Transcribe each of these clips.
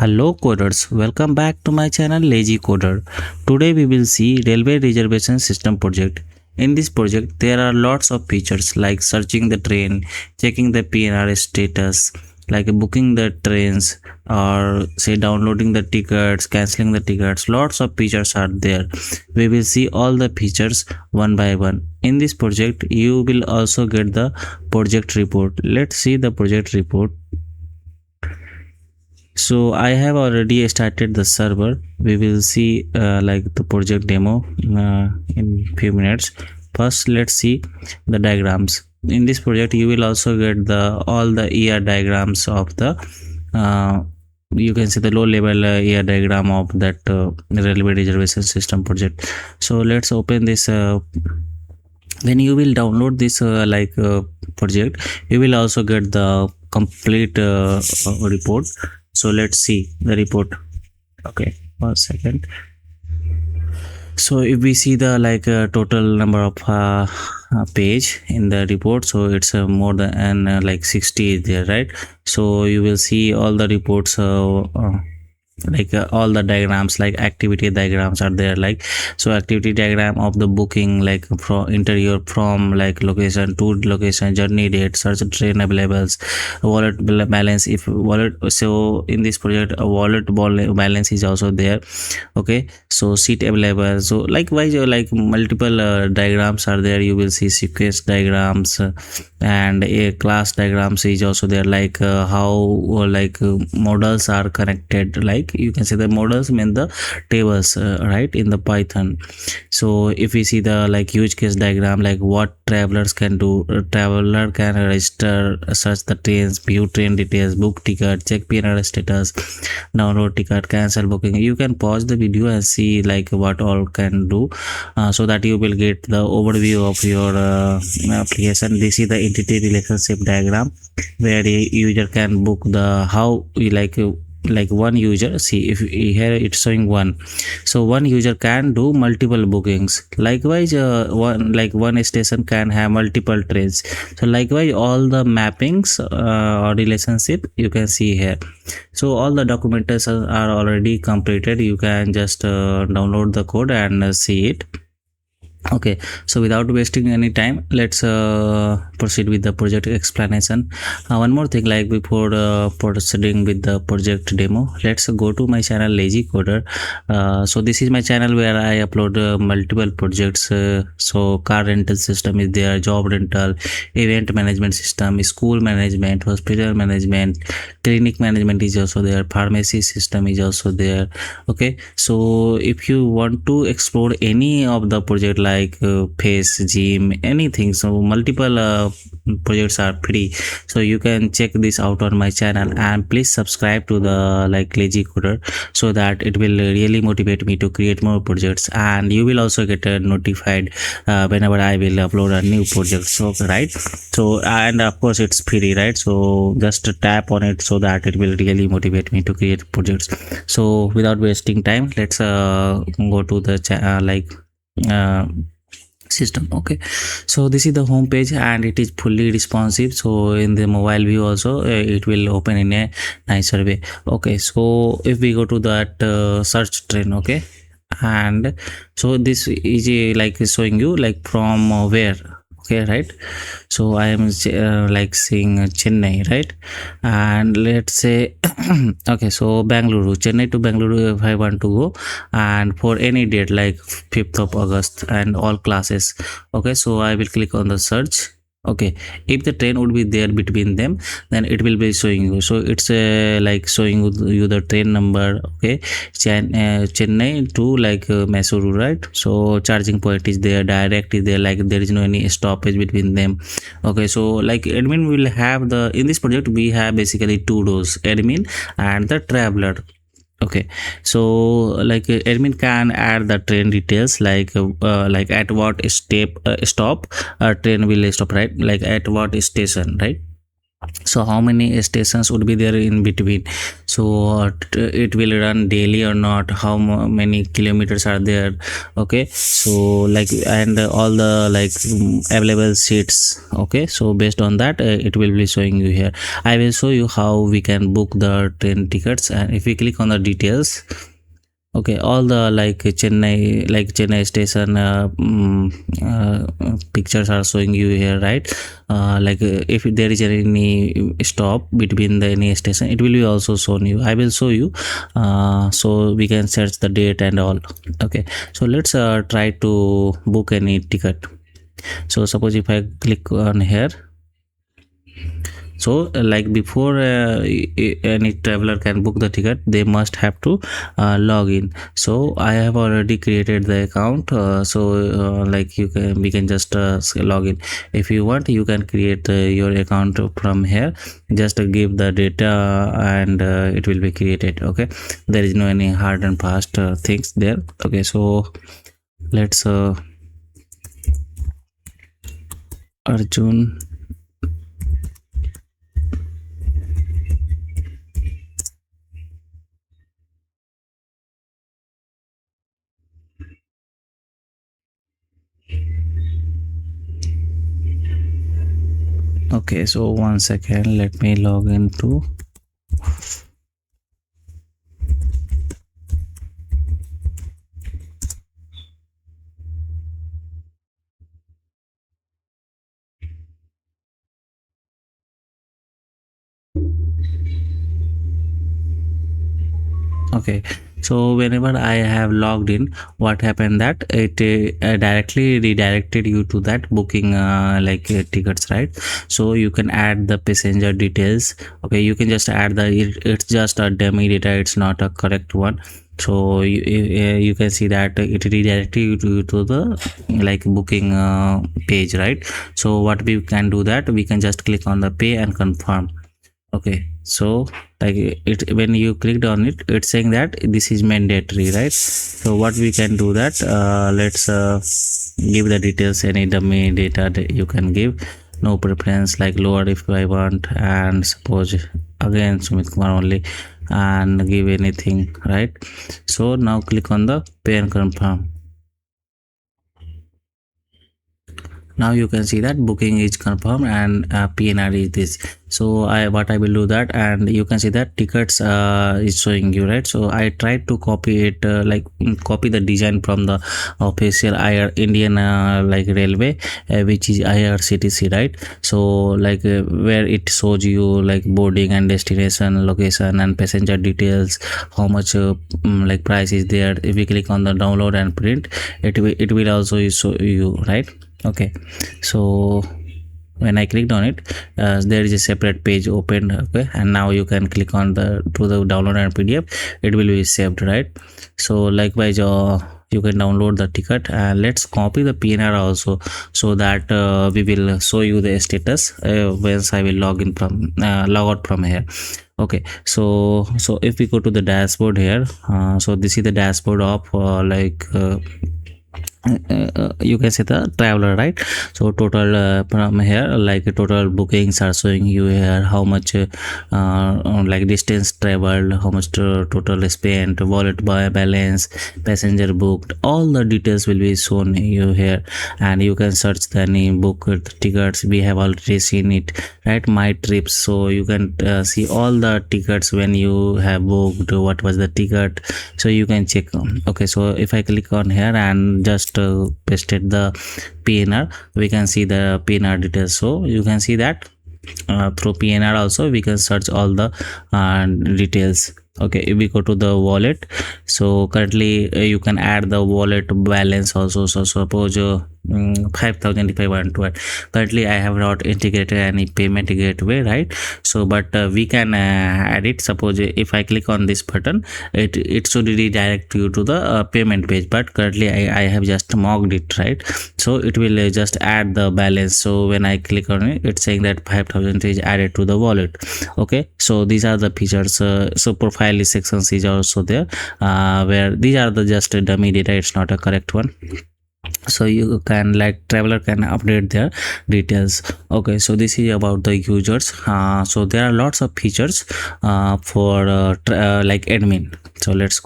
Hello coders, welcome back to my channel LazyCoder. Today we will see Railway Reservation System Project. In this project there are lots of features like searching the train, checking the PNR status, like booking the trains, or say downloading the tickets, cancelling the tickets. Lots of features are there. We will see all the features one by one. In this project you will also get the project report. Let's see the project report. So I have already started the server. We will see like the project demo in few minutes. First let's see the diagrams. In this project you will also get the all the ER diagrams of the you can see the low level ER diagram of that railway reservation system project. So let's open this. When you will download this project, you will also get the complete report. So let's see the report. Okay, 1 second. So if we see the total number of page in the report, so it's more than like 60 is there, right? So you will see all the reports all the diagrams, like activity diagrams are there, like so activity diagram of the booking, like from interior, from like location to location, journey date, search train availables, wallet balance, if wallet. So in this project a wallet balance is also there. Okay, so seat available. So likewise like multiple diagrams are there. You will see sequence diagrams and a class diagrams is also there, like how models are connected. Like you can say the models mean the tables, right, in the Python. So if we see the use case diagram, like what travelers can do. Traveler can register, search the trains, view train details, book ticket, check PNR status, download ticket, cancel booking. You can pause the video and see like what all can do, so that you will get the overview of your application. This is the entity relationship diagram where a user can book the how like one user. See, if here it's showing one, so one user can do multiple bookings. Likewise one station can have multiple trains. So likewise all the mappings or relationship you can see here. So all the documentation are already completed. You can just download the code and see it. Okay, so without wasting any time, let's proceed with the project explanation. One more thing, like before proceeding with the project demo, let's go to my channel LazyCoder. So this is my channel where I upload multiple projects. So car rental system is there, job rental, event management system, school management, hospital management, clinic management is also there, pharmacy system is also there. Okay, so if you want to explore any of the project like face, gym, anything, so multiple projects are free, so you can check this out on my channel. And please subscribe to the LazyCoder, so that it will really motivate me to create more projects, and you will also get notified whenever I will upload a new project. So right, so and of course it's free, right? So just tap on it so that it will really motivate me to create projects. So without wasting time, let's go to the system. Okay, so this is the home page and it is fully responsive. So in the mobile view also it will open in a nicer way. Okay, so if we go to that search train, okay, and so this is showing you like from where. Okay, right, so I am seeing Chennai, right, and let's say okay, so Bangalore, Chennai to Bangalore if I want to go, and for any date like 5th of August and all classes. Okay, so I will click on the search. Okay, if the train would be there between them, then it will be showing you. So it's showing you the train number. Okay, Chennai to Mysuru, right? So charging point is there, direct is there, like there is no any stoppage between them. Okay, so admin will have the, in this project we have basically two rows, admin and the traveler. Okay, so admin can add the train details, like at what stop train will stop, right, like at what station, right? So how many stations would be there in between, so it will run daily or not, how many kilometers are there. Okay, so like, and all the like available seats. Okay, so based on that, it will be showing you here. I will show you how we can book the train tickets, and if we click on the details, okay, all the Chennai station pictures are showing you here, right? If there is any stop between the any station, it will be also shown you. I will show you, so we can search the date and all. Okay, so let's try to book any ticket. So suppose if I click on here, so like before any traveler can book the ticket, they must have to log in. So I have already created the account, like we can just log in. If you want, you can create your account from here. Just give the data and it will be created. Okay, there is no any hard and fast things there. Okay, so let's Arjun. Okay, so 1 second, let me log into. Okay, so whenever I have logged in, what happened that it directly redirected you to that booking tickets, right? So you can add the passenger details. Okay, you can just add it's just a dummy data, it's not a correct one. So you can see that it redirected you to the like booking page, right? So what we can do, that we can just click on the pay and confirm. Okay, so like it, when you clicked on it, it's saying that this is mandatory, right? So what we can do, that let's give the details, any dummy data that you can give. No preference, like lower if I want, and suppose again Sumit Kumar only, and give anything, right? So now click on the pay and confirm. Now you can see that booking is confirmed and PNR is this. So I will do that, and you can see that tickets is showing you, right? So I tried to copy it, copy the design from the official Indian railway, which is IRCTC, right? So where it shows you like boarding and destination, location and passenger details, how much price is there. If we click on the download and print, it will also show you, right? Okay, so when I clicked on it, there is a separate page opened. Okay, and now you can click on the download and PDF, it will be saved, right? So likewise you can download the ticket, and let's copy the PNR also, so that we will show you the status once I will log out from here. Okay, so if we go to the dashboard here, so this is the dashboard of you can see the traveler, right? So total from here, like total bookings are showing you here, how much distance traveled, how much total spent, wallet balance, passenger booked, all the details will be shown you here. And you can search the name, book tickets, we have already seen it, right? My trips, so you can see all the tickets when you have booked, what was the ticket, so you can check. Okay, so if I click on here and just pasted the PNR, we can see the PNR details. So you can see that through PNR also we can search all the details. Okay, if we go to the wallet, so currently you can add the wallet balance also. So suppose 5,000 if I want to add. Currently I have not integrated any payment gateway, right? So but we can add it. Suppose if I click on this button, it should redirect you to the payment page, but currently I have just mocked it, right? So it will just add the balance. So when I click on it, it's saying that 5,000 is added to the wallet. Okay, so these are the features. So profile sections is also there, where these are the just dummy data, it's not a correct one. so you can like traveler can update their details. Okay, so this is about the users. So there are lots of features for like admin. So let's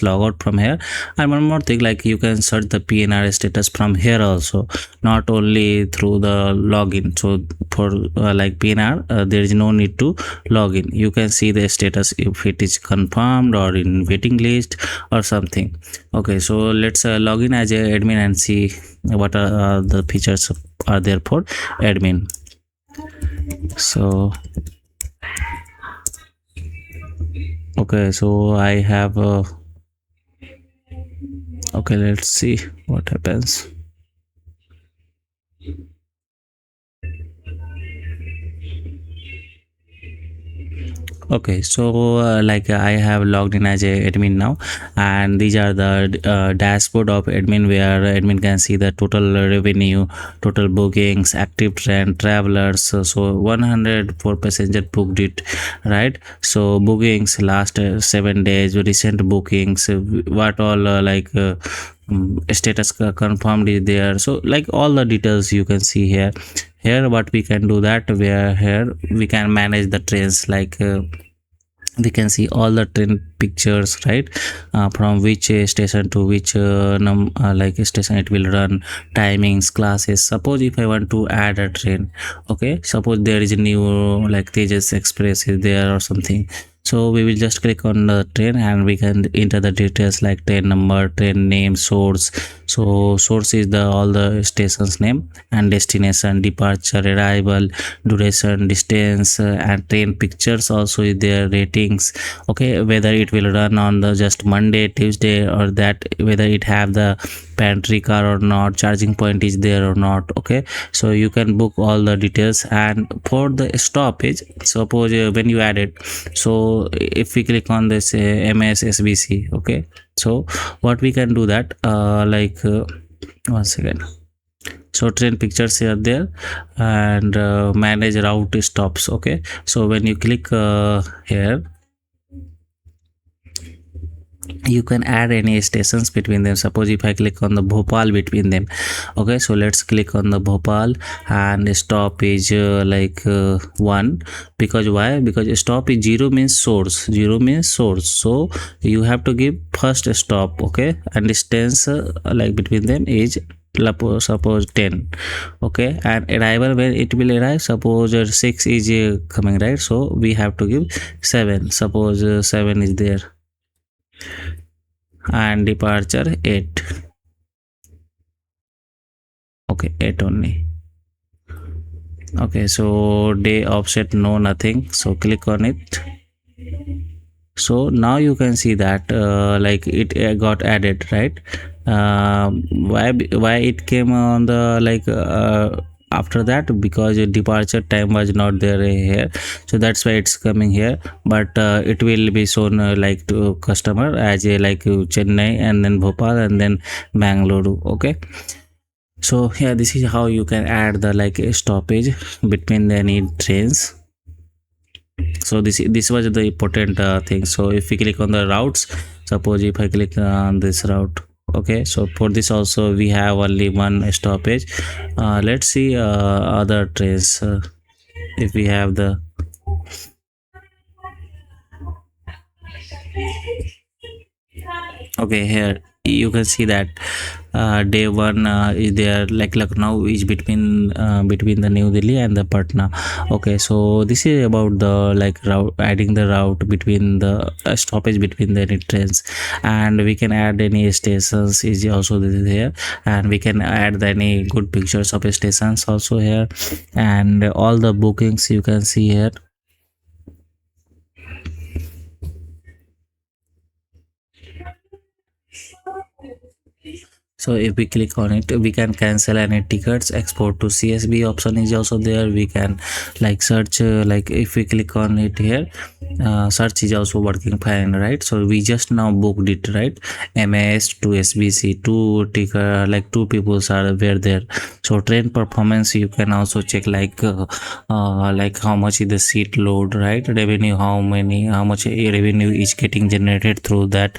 log out from here. And one more thing, like you can search the PNR status from here also, not only through the login. So for like PNR, there is no need to log in. You can see the status if it is confirmed or in waiting list or something. Okay, so let's log in as a admin and see what are the features are there for admin. So okay, so I have okay, let's see what happens. Okay, so like I have logged in as a admin now, and these are the dashboard of admin, where admin can see the total revenue, total bookings, active trend, travelers. So 104 passenger booked it, right? So bookings last 7 days, recent bookings, what all status confirmed is there. So like all the details you can see here. Here what we can do, that where here we can manage the trains, like we can see all the train pictures, right? From which station to which like station it will run, timings, classes. Suppose if I want to add a train, okay, suppose there is a new like Tejas Express is there or something. So we will just click on the train and we can enter the details like train number, train name, source. So source is the all the stations name, and destination, departure, arrival, duration, distance, and train pictures also is there, ratings. Okay, whether it will run on the just Monday, Tuesday, or that whether it have the pantry car or not, charging point is there or not. Okay, so you can book all the details. And for the stoppage, suppose when you add it, so if we click on this MSSBC, okay, so what we can do that one second. So train pictures are there, and manage route stops. Okay, so when you click here, you can add any stations between them. Suppose if I click on the Bhopal between them, okay, so let's click on the Bhopal, and stop is 1, because why? Because stop is 0 means source, 0 means source, so you have to give first stop. Okay, and distance like between them is suppose 10. Okay, and arrival, when it will arrive, suppose 6 is coming, right? So we have to give 7, suppose 7 is there, and departure 8. Okay, 8 only. Okay, so day offset, no, nothing, so click on it. So now you can see that like it got added, right? Why it came on the after that? Because departure time was not there here, so that's why it's coming here. But it will be shown like to customer as a Chennai, and then Bhopal, and then Bangalore. Okay, so yeah, this is how you can add the stoppage between the any trains. So this was the important thing. So if we click on the routes, suppose if I click on this route, okay, so for this also we have only one stoppage. Let's see other trains, if we have the okay, here you can see that day 1 is there, like Lucknow is between the New Delhi and the Patna. Okay, so this is about the route, adding the route between the stoppage between the trains. And we can add any stations is also here, and we can add any good pictures of stations also here, and all the bookings you can see here. So if we click on it, we can cancel any tickets, export to CSV option is also there. We can search, if we click on it here, search is also working fine, right? So we just now booked it, right? MAS to SBC, two ticker, two people are were there. So train performance you can also check, how much is the seat load, right? Revenue, how much revenue is getting generated through that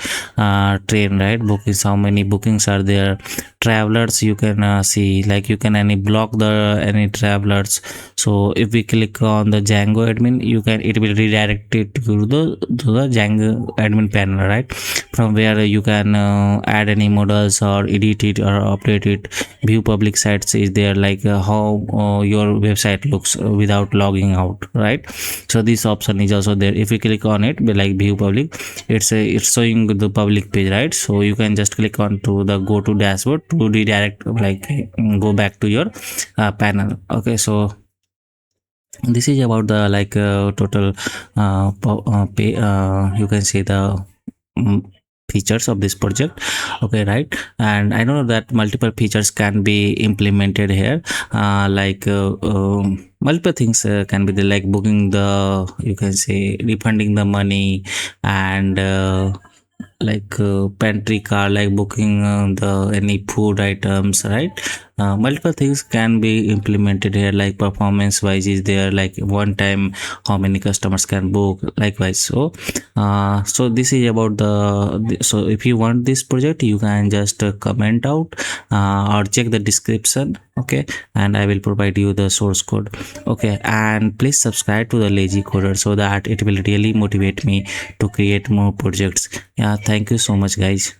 train, right? Bookings, how many bookings are there, travelers you can see, like you can any block the any travelers. So if we click on the Django admin, it will redirect it to the Django admin panel, right, from where you can add any models or edit it or update it. View public sites is there, like how your website looks without logging out, right? So this option is also there. If you click on it, like view public, it's showing the public page, right? So you can just click on to the go to dashboard to redirect, like go back to your panel. Okay, so this is about the like total you can say the um, features of this project. Okay, right? And I know that multiple features can be implemented here, like multiple things can be the like booking the, you can say, refunding the money, and like pantry car, like booking the any food items, right? Multiple things can be implemented here, like performance wise is there, like one time how many customers can book, likewise. So so this is about so if you want this project, you can just comment out or check the description. Okay, and I will provide you the source code. Okay, and please subscribe to the LazyCoder so that it will really motivate me to create more projects. Yeah, thank you so much guys.